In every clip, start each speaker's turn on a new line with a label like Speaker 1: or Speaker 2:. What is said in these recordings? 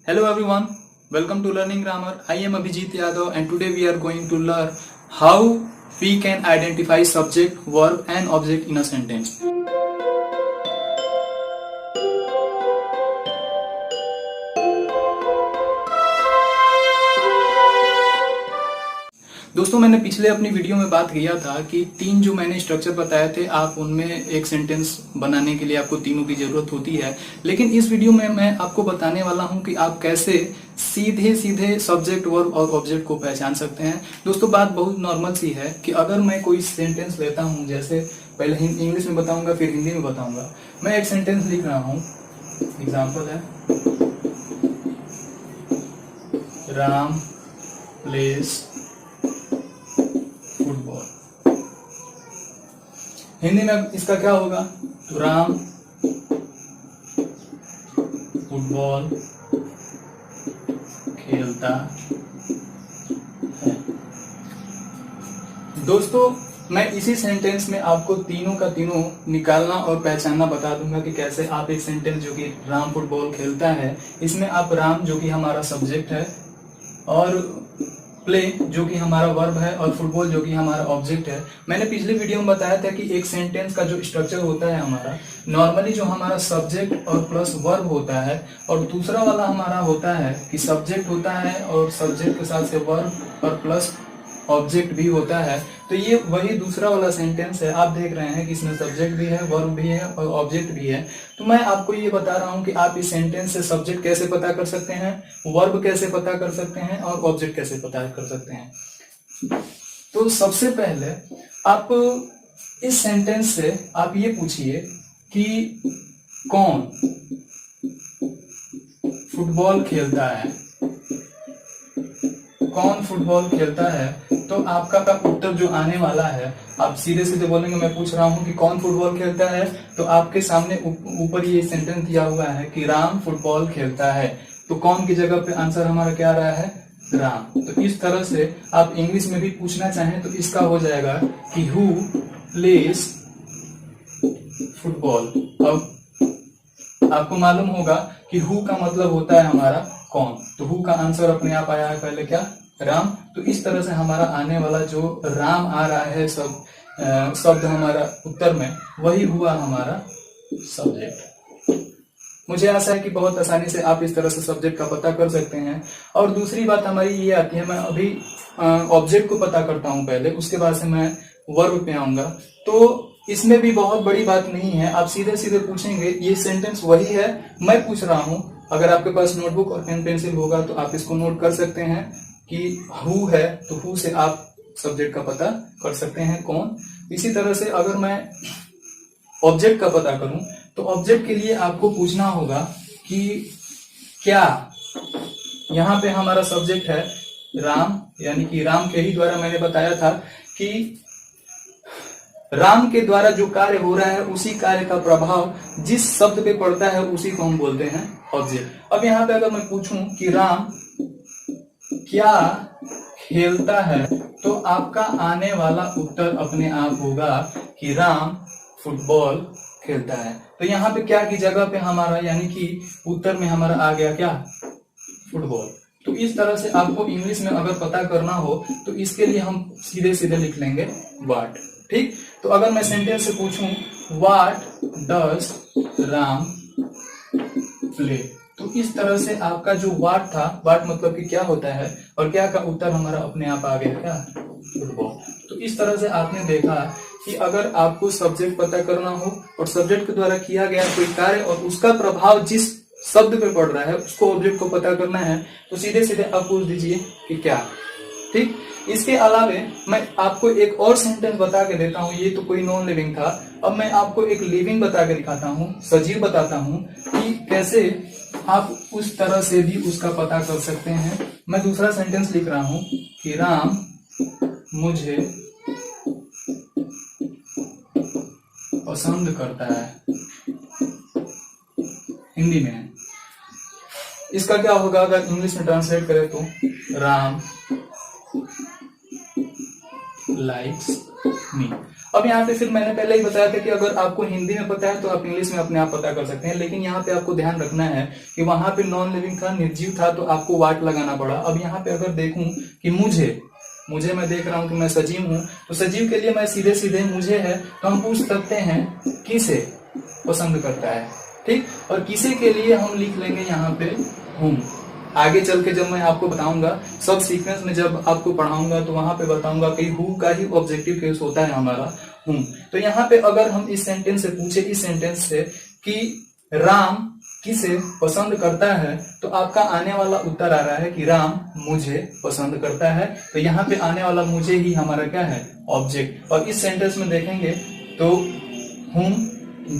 Speaker 1: Hello everyone, welcome to Learning Grammar. I am Abhijit Yadav and today we are going to learn how we can identify subject, verb and object in a sentence. दोस्तों मैंने पिछले अपनी video में बात किया था कि तीन जो मैंने स्ट्रक्चर बताए थे आप उनमें एक सेंटेंस बनाने के लिए आपको तीनों की जरूरत होती है। लेकिन इस वीडियो में मैं आपको बताने वाला हूं कि आप कैसे सीधे सीधे सब्जेक्ट वर्ब और ऑब्जेक्ट को पहचान सकते हैं। दोस्तों बात बहुत नॉर्मल सी है कि अगर मैं कोई सेंटेंस लेता हूं, जैसे पहले इंग्लिश में बताऊंगा फिर हिंदी में बताऊंगा। मैं एक सेंटेंस लिख रहा हूं, एग्जाम्पल है राम प्लेस फुटबॉल। हिंदी में इसका क्या होगा? तो राम फुटबॉल खेलता है। दोस्तों मैं इसी सेंटेंस में आपको तीनों का तीनों निकालना और पहचानना बता दूंगा कि कैसे आप एक सेंटेंस जो कि राम फुटबॉल खेलता है, इसमें आप राम जो कि हमारा सब्जेक्ट है और प्ले जो कि हमारा वर्ब है और फुटबॉल जो कि हमारा ऑब्जेक्ट है। मैंने पिछले वीडियो में बताया था कि एक सेंटेंस का जो स्ट्रक्चर होता है हमारा, नॉर्मली जो हमारा सब्जेक्ट और प्लस वर्ब होता है और दूसरा वाला हमारा होता है कि सब्जेक्ट होता है और सब्जेक्ट के साथ से वर्ब और प्लस ऑब्जेक्ट भी होता है। तो ये वही दूसरा वाला सेंटेंस है। आप देख रहे हैं कि इसमें सब्जेक्ट भी है, वर्ब भी है और ऑब्जेक्ट भी है। तो मैं आपको ये बता रहा हूं कि आप इस सेंटेंस से सब्जेक्ट कैसे पता कर सकते हैं, वर्ब कैसे पता कर सकते हैं और ऑब्जेक्ट कैसे पता कर सकते हैं। तो सबसे पहले आप इस सेंटेंस से आप ये पूछिए कि कौन फुटबॉल खेलता है। कौन फुटबॉल खेलता है, तो आपका उत्तर जो आने वाला है, आप सीधे सीधे बोलेंगे मैं पूछ रहा हूं कि कौन फुटबॉल खेलता है, तो आपके सामने ऊपर ये सेंटेंस दिया हुआ है कि राम फुटबॉल खेलता है। तो कौन की जगह पे आंसर हमारा क्या आ रहा है? राम। तो इस तरह से आप इंग्लिश में भी पूछना चाहें तो इसका हो जाएगा कि हु प्लेज फुटबॉल। अब आपको मालूम होगा कि हु का मतलब होता है हमारा कौन, तो हु का आंसर अपने आप आया है पहले क्या? राम। तो इस तरह से हमारा आने वाला जो राम आ रहा है शब्द हमारा उत्तर में, वही हुआ हमारा सब्जेक्ट। मुझे आशा है कि बहुत आसानी से आप इस तरह से सब्जेक्ट का पता कर सकते हैं। और दूसरी बात हमारी ये आती है, मैं अभी ऑब्जेक्ट को पता करता हूं पहले, उसके बाद से मैं वर्ब पे आऊंगा। तो इसमें भी बहुत बड़ी बात नहीं है, आप सीधे सीधे पूछेंगे। ये सेंटेंस वही है, मैं पूछ रहा हूं। अगर आपके पास नोटबुक और पेन पेंसिल होगा तो आप इसको नोट कर सकते हैं कि हु है, तो हु से आप सब्जेक्ट का पता कर सकते हैं कौन। इसी तरह से अगर मैं ऑब्जेक्ट का पता करूं तो ऑब्जेक्ट के लिए आपको पूछना होगा कि क्या यहाँ पे हमारा सब्जेक्ट है राम, यानी कि राम के ही द्वारा मैंने बताया था कि राम के द्वारा जो कार्य हो रहा है उसी कार्य का प्रभाव जिस शब्द पे पड़ता है उसी को हम बोलते हैं ऑब्जेक्ट। अब यहाँ पे अगर मैं पूछूं कि राम क्या खेलता है, तो आपका आने वाला उत्तर अपने आप होगा कि राम फुटबॉल खेलता है। तो यहाँ पे क्या की जगह पे हमारा, यानी कि उत्तर में हमारा आ गया क्या? फुटबॉल। तो इस तरह से आपको इंग्लिश में अगर पता करना हो तो इसके लिए हम सीधे सीधे लिख लेंगे व्हाट। ठीक। तो अगर मैं सेंटेंस से पूछूं व्हाट डज राम प्ले, तो इस तरह से आपका जो व्हाट था, व्हाट मतलब कि क्या होता है, और क्या का उत्तर हमारा अपने आप आ गया क्या? फुटबॉल। तो इस तरह से आपने देखा कि अगर आपको सब्जेक्ट पता करना हो और सब्जेक्ट के द्वारा किया गया कोई कार्य और उसका प्रभाव जिस शब्द पे पड़ रहा है उसको ऑब्जेक्ट को पता करना है, तो सीधे सीधे आप पूछ दीजिए कि क्या। ठीक। इसके अलावे मैं आपको एक और सेंटेंस बता के देता हूं। ये तो कोई नॉन लिविंग था, अब मैं आपको एक लिविंग बता के दिखाता हूं, सजीव बताता हूं कि कैसे आप उस तरह से भी उसका पता कर सकते हैं। मैं दूसरा सेंटेंस लिख रहा हूं कि राम मुझे पसंद करता है। हिंदी में है, इसका क्या होगा अगर इंग्लिश में ट्रांसलेट करें तो राम लाइक्स मी। अब यहाँ पे फिर मैंने पहले ही बताया था कि अगर आपको हिंदी में पता है तो आप इंग्लिश में अपने आप पता कर सकते हैं, लेकिन यहाँ पे आपको ध्यान रखना है कि वहां पे नॉन लिविंग था, निर्जीव था, तो आपको वाट लगाना पड़ा। अब यहाँ पे अगर देखूं कि मुझे मैं देख रहा हूं कि मैं सजीव हूं, तो सजीव के लिए मैं सीधे सीधे मुझे है तो हम पूछ सकते हैं किसे पसंद करता है, ठीक। और किसे के लिए हम लिख लेंगे यहाँ पे हूं। आगे चल के जब मैं आपको बताऊंगा सब सीक्वेंस में, जब आपको पढ़ाऊंगा तो वहां पे बताऊंगा कि हु का ही ऑब्जेक्टिव केस होता है हमारा हूं। तो यहाँ पे अगर हम इस सेंटेंस से पूछे, इस सेंटेंस से कि राम किसे पसंद करता है, तो आपका आने वाला उत्तर आ रहा है कि राम मुझे पसंद करता है। तो यहाँ पे आने वाला मुझे ही हमारा क्या है, ऑब्जेक्ट। और इस सेंटेंस में देखेंगे तो whom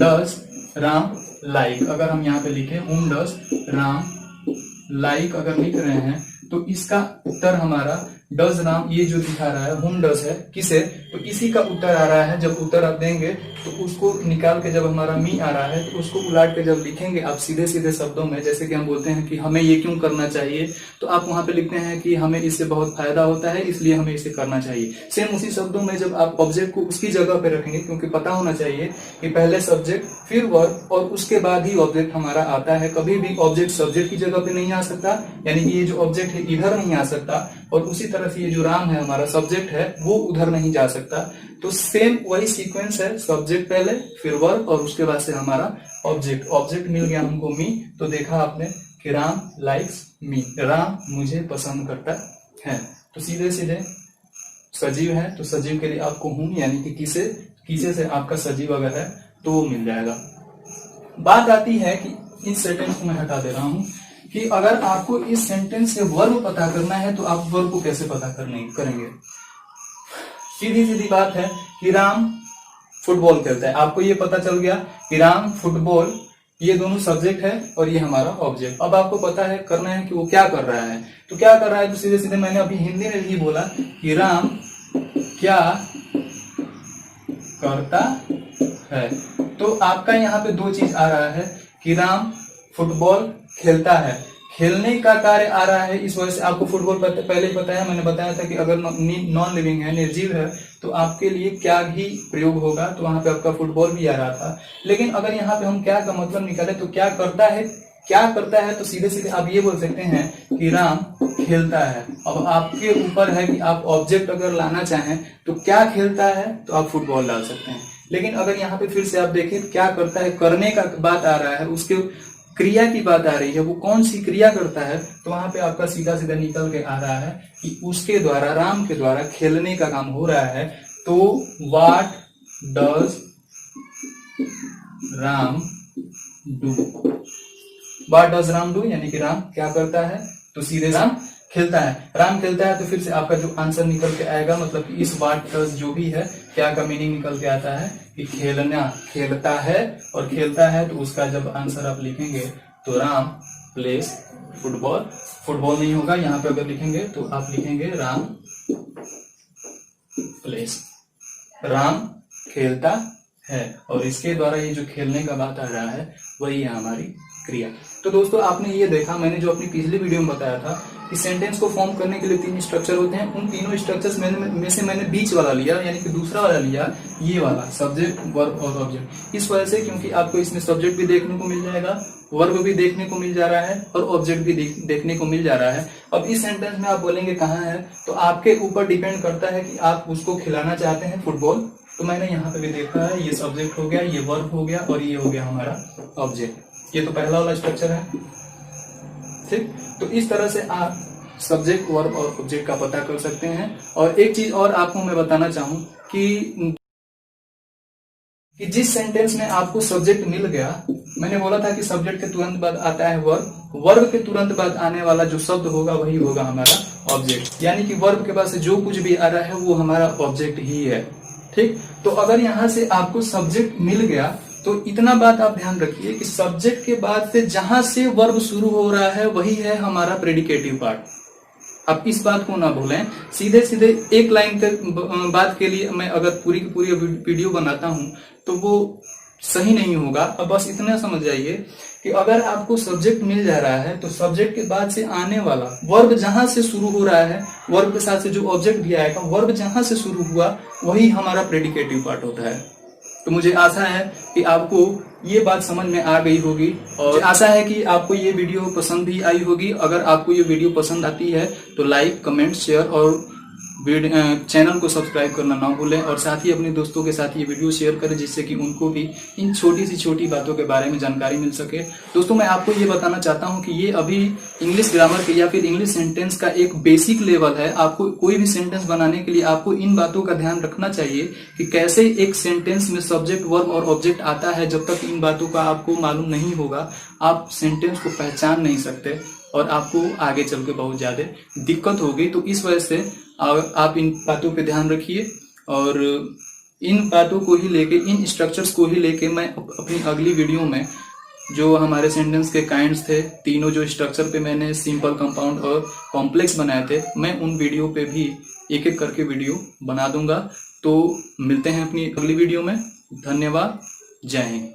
Speaker 1: does राम लाइक, अगर हम यहाँ पे लिखे whom does राम लाइक अगर लिख रहे हैं तो इसका उत्तर हमारा डज राम, ये जो दिखा रहा है whom does है किसे, तो इसी का उत्तर आ रहा है। जब उत्तर आप देंगे तो उसको निकाल के जब हमारा मी आ रहा है तो उसको उलाट के जब लिखेंगे आप सीधे सीधे शब्दों में, जैसे कि हम बोलते हैं कि हमें ये क्यों करना चाहिए, तो आप वहां पे लिखते हैं कि हमें इससे बहुत फायदा होता है इसलिए हमें इसे करना चाहिए। सेम उसी शब्दों में जब आप ऑब्जेक्ट को उसकी जगह पे रखेंगे, क्योंकि पता होना चाहिए कि पहले सब्जेक्ट फिर वर्ब और उसके बाद ही ऑब्जेक्ट हमारा आता है। कभी भी ऑब्जेक्ट सब्जेक्ट की जगह पे नहीं आ सकता, यानी कि ये जो ऑब्जेक्ट है इधर नहीं आ सकता, और उसी तरह से ये जो राम है हमारा सब्जेक्ट है वो उधर नहीं जा सकता। तो सेम वही सीक्वेंस है, सब्जेक्ट पहले फिर वर्ब और उसके बाद से हमारा ऑब्जेक्ट। ऑब्जेक्ट मिल गया हमको मी, तो देखा आपने कि राम लाइक्स मी, राम मुझे पसंद करता है। तो सीधे सीधे सजीव है तो सजीव के लिए आपको हूं यानी कि किसे से आपका सजीव अगर है तो वो मिल जाएगा। बात आती है कि इस सेंटेंस को मैं हटा दे रहा हूं कि अगर आपको इस सेंटेंस से वर्ब पता करना है तो आप वर्ब को कैसे पता करेंगे। सीधी सीधी बात है कि राम फुटबॉल खेलता है, आपको ये पता चल गया कि राम फुटबॉल, ये दोनों सब्जेक्ट है और ये हमारा ऑब्जेक्ट। अब आपको पता है करना है कि वो क्या कर रहा है, तो क्या कर रहा है, तो सीधे सीधे मैंने अभी हिंदी में भी बोला कि राम क्या करता है। तो आपका यहाँ पे दो चीज आ रहा है कि राम फुटबॉल खेलता है, खेलने का कार्य आ रहा है, इस वजह से आपको फुटबॉल पहले ही पता है। मैंने बताया था कि अगर नॉन लिविंग है, निर्जीव है, तो आपके लिए क्या ही प्रयोग होगा, तो वहां पे आपका फुटबॉल भी आ रहा था। लेकिन अगर यहाँ पे हम क्या का मतलब निकाले तो क्या करता है, तो सीधे सीधे आप ये बोल सकते हैं कि राम खेलता है। अब आपके ऊपर है कि आप ऑब्जेक्ट अगर लाना चाहें तो क्या खेलता है तो आप फुटबॉल डाल सकते हैं। लेकिन अगर यहाँ पे फिर से आप देखें क्या करता है, करने का बात आ रहा है, उसके क्रिया की बात आ रही है, वो कौन सी क्रिया करता है, तो वहां पे आपका सीधा सीधा निकल के आ रहा है कि उसके द्वारा, राम के द्वारा खेलने का काम हो रहा है। तो what does Ram do, what does Ram do यानी कि राम क्या करता है, तो सीधे राम खेलता है। राम खेलता है तो फिर से आपका जो आंसर निकल के आएगा, मतलब कि इस व्हाट डज जो भी है क्या का मीनिंग निकल के आता है कि खेलना, खेलता है, और खेलता है तो उसका जब आंसर आप लिखेंगे तो राम प्लेस फुटबॉल, फुटबॉल नहीं होगा यहाँ पे अगर लिखेंगे तो आप लिखेंगे राम प्लेस, राम खेलता है, और इसके द्वारा ये जो खेलने का बात आ रहा है वही है हमारी क्रिया। तो दोस्तों आपने ये देखा, मैंने जो अपनी पिछली वीडियो में बताया था कि सेंटेंस को फॉर्म करने के लिए 3 स्ट्रक्चर होते हैं। उन तीनों स्ट्रक्चर्स में से मैंने बीच वाला लिया, यानी कि दूसरा वाला लिया, ये वाला सब्जेक्ट वर्ब और ऑब्जेक्ट। इस वजह से क्योंकि आपको इसमें सब्जेक्ट भी देखने को मिल जाएगा, वर्ब भी देखने को मिल जा रहा है और ऑब्जेक्ट भी देखने को मिल जा रहा है। अब इस सेंटेंस में आप बोलेंगे कहाँ है, तो आपके ऊपर डिपेंड करता है कि आप उसको खिलाना चाहते हैं फुटबॉल। तो मैंने यहाँ पे भी देखा है, ये सब्जेक्ट हो गया, ये वर्ब हो गया और ये हो गया हमारा ऑब्जेक्ट। ये तो पहला वाला स्ट्रक्चर है, ठीक। तो इस तरह से आप सब्जेक्ट, वर्ब और ऑब्जेक्ट का पता कर सकते हैं। और एक चीज और आपको मैं बताना चाहूं कि जिस सेंटेंस में आपको सब्जेक्ट मिल गया, मैंने बोला था कि सब्जेक्ट के तुरंत बाद आता है वर्ब, वर्ब के तुरंत बाद आने वाला जो शब्द होगा वही होगा हमारा ऑब्जेक्ट, यानी कि वर्ब के बाद से जो कुछ भी आ रहा है वो हमारा ऑब्जेक्ट ही है, ठीक। तो अगर यहां से आपको सब्जेक्ट मिल गया तो इतना बात आप ध्यान रखिए कि सब्जेक्ट के बाद से जहां से वर्ब शुरू हो रहा है वही है हमारा प्रेडिकेटिव पार्ट। आप इस बात को ना भूलें। सीधे सीधे एक लाइन के बात के लिए मैं अगर पूरी की पूरी वीडियो बनाता हूं तो वो सही नहीं होगा। अब बस इतना समझ जाइए कि अगर आपको सब्जेक्ट मिल जा रहा है तो सब्जेक्ट के बाद से आने वाला वर्ब जहां से शुरू हो रहा है, वर्ब के साथ से जो ऑब्जेक्ट भी आएगा, वर्ब जहां से शुरू हुआ वही हमारा प्रेडिकेटिव पार्ट होता है। तो मुझे आशा है कि आपको ये बात समझ में आ गई होगी और आशा है कि आपको ये वीडियो पसंद भी आई होगी। अगर आपको ये वीडियो पसंद आती है तो लाइक, कमेंट, शेयर और चैनल को सब्सक्राइब करना ना भूलें और साथ ही अपने दोस्तों के साथ ये वीडियो शेयर करें जिससे कि उनको भी इन छोटी बातों के बारे में जानकारी मिल सके। दोस्तों, मैं आपको ये बताना चाहता हूँ कि ये अभी इंग्लिश ग्रामर के या फिर इंग्लिश सेंटेंस का एक बेसिक लेवल है। आपको कोई भी सेंटेंस बनाने के लिए आपको इन बातों का ध्यान रखना चाहिए कि कैसे एक सेंटेंस में सब्जेक्ट, वर्ब और ऑब्जेक्ट आता है। जब तक इन बातों का आपको मालूम नहीं होगा आप सेंटेंस को पहचान नहीं सकते और आपको आगे चल के बहुत ज्यादा दिक्कत होगी। तो इस वजह से आप इन बातों पे ध्यान रखिए और इन बातों को ही लेके, इन स्ट्रक्चर्स को ही लेके मैं अपनी अगली वीडियो में जो हमारे सेंटेंस के काइंड्स थे, तीनों जो स्ट्रक्चर पे मैंने सिंपल, कंपाउंड और कॉम्प्लेक्स बनाए थे, मैं उन वीडियो पे भी एक एक करके वीडियो बना दूंगा। तो मिलते हैं अपनी अगली वीडियो में। धन्यवाद। जय हिंद।